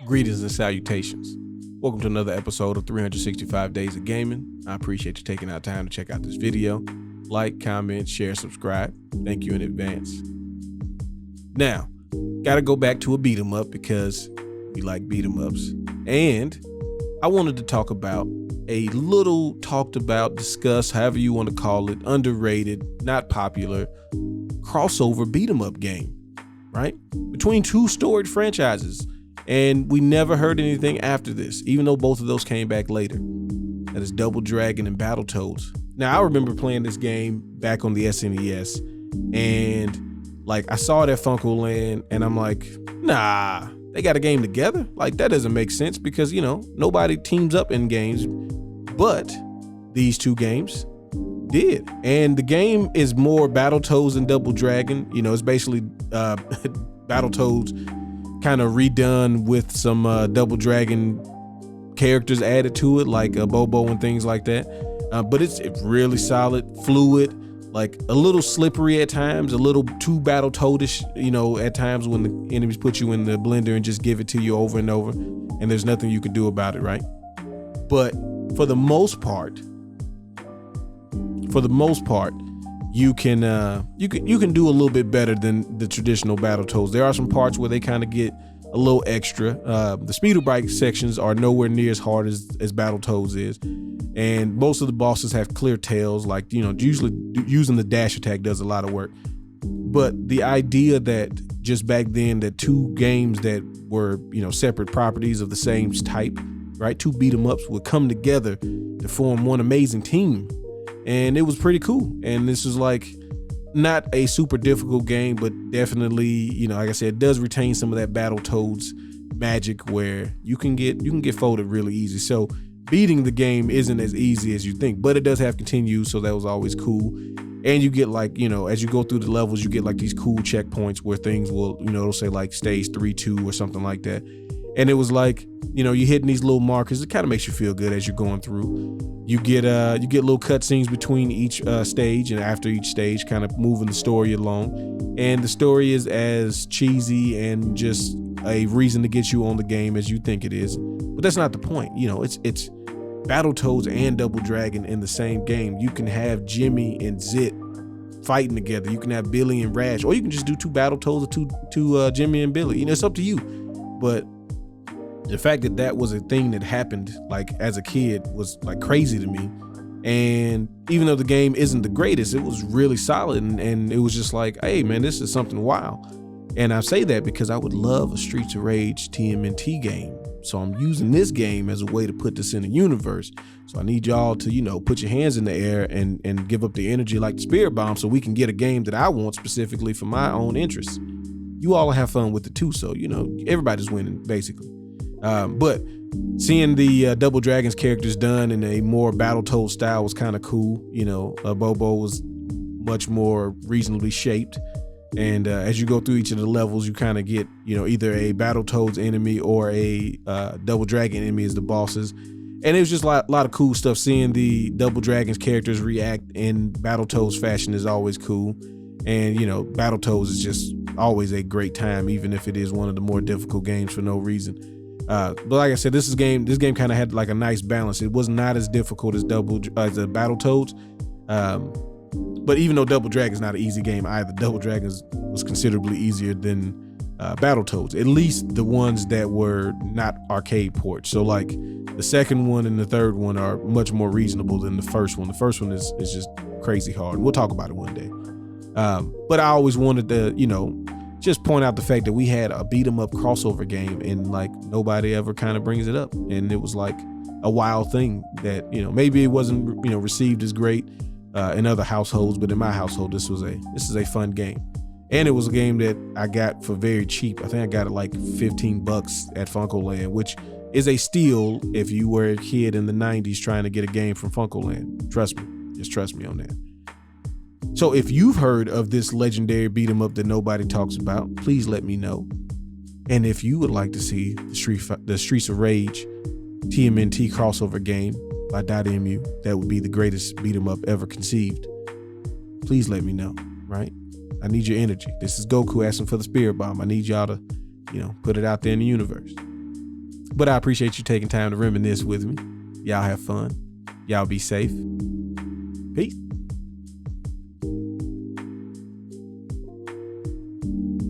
Greetings and salutations. Welcome to another episode of 365 Days of Gaming. I appreciate you taking out time to check out this video. Like, comment, share, subscribe. Thank you in advance. Now, gotta go back to a beat 'em up because we like beat 'em ups. And I wanted to talk about a little talked about, discussed, however you want to call it, underrated, not popular, crossover beat 'em up game, right? Between two storied franchises. And we never heard anything after this, even though both of those came back later. That is Double Dragon and Battletoads. Now, I remember playing this game back on the SNES, and like I saw it at Funko Land, and I'm like, nah, they got a game together? Like, that doesn't make sense because, you know, nobody teams up in games, but these two games did. And the game is more Battletoads than Double Dragon. You know, it's basically Battletoads kind of redone with some Double Dragon characters added to it, like Bobo and things like that. But it's really solid, fluid, like a little slippery at times, a little too Battletoadish, you know, at times when the enemies put you in the blender and just give it to you over and over, and there's nothing you can do about it, right? But for the most part, you can do a little bit better than the traditional Battletoads. There are some parts where they kind of get a little extra. The speeder bike sections are nowhere near as hard as Battletoads is, and most of the bosses have clear tails. Like, you know, usually using the dash attack does a lot of work. But the idea that just back then that two games that were, you know, separate properties of the same type, right, two beat 'em ups would come together to form one amazing team. And it was pretty cool. And this was like not a super difficult game, but definitely, you know, like I said, it does retain some of that Battletoads magic where you can get folded really easy. So beating the game isn't as easy as you think, but it does have continues, so that was always cool. And you get, like, you know, as you go through the levels, you get like these cool checkpoints where things will, you know, it'll say like stage 3-2 or something like that. And it was like, you know, you're hitting these little markers. It kind of makes you feel good as you're going through. You get little cutscenes between each stage, and after each stage, kind of moving the story along. And the story is as cheesy and just a reason to get you on the game as you think it is. But that's not the point. You know, it's Battletoads and Double Dragon in the same game. You can have Jimmy and Zit fighting together. You can have Billy and Rash, or you can just do two Battletoads or two Jimmy and Billy. You know, it's up to you. But the fact that that was a thing that happened, like, as a kid was like crazy to me. And even though the game isn't the greatest, it was really solid, and it was just like, hey man, this is something wild. And I say that because I would love a Streets of Rage TMNT game. So I'm using this game as a way to put this in the universe. So I need y'all to, you know, put your hands in the air and give up the energy like the Spirit Bomb, so we can get a game that I want specifically for my own interests. You all have fun with it too, so, you know, everybody's winning basically. But seeing the Double Dragon's characters done in a more Battletoad style was kind of cool. You know, Bobo was much more reasonably shaped. And as you go through each of the levels, you kind of get, you know, either a Battletoads enemy or a Double Dragon enemy as the bosses. And it was just a lot of cool stuff. Seeing the Double Dragon's characters react in Battletoads fashion is always cool. And, you know, Battletoads is just always a great time, even if it is one of the more difficult games for no reason. But like I said, this game kind of had like a nice balance. It was not as difficult as the Battletoads. But even though Double Dragon is not an easy game either, Double Dragon was considerably easier than Battletoads, at least the ones that were not arcade ports. So like the second one and the third one are much more reasonable than the first one. The first one is just crazy hard. We'll talk about it one day. But I always wanted to, you know, just point out the fact that we had a beat 'em up crossover game, and like nobody ever kind of brings it up. And it was like a wild thing that, you know, maybe it wasn't, you know, received as great in other households, but in my household, this is a fun game. And it was a game that I got for very cheap. I think I got it like $15 at Funko Land, which is a steal if you were a kid in the 90s trying to get a game from Funko Land. Trust me, just trust me on that. So if you've heard of this legendary beat 'em up that nobody talks about, please let me know. And if you would like to see the Streets of Rage TMNT crossover game by .mu, that would be the greatest beat 'em up ever conceived, please let me know, right? I need your energy. This is Goku asking for the Spirit Bomb. I need y'all to, you know, put it out there in the universe. But I appreciate you taking time to reminisce with me. Y'all have fun. Y'all be safe. Peace.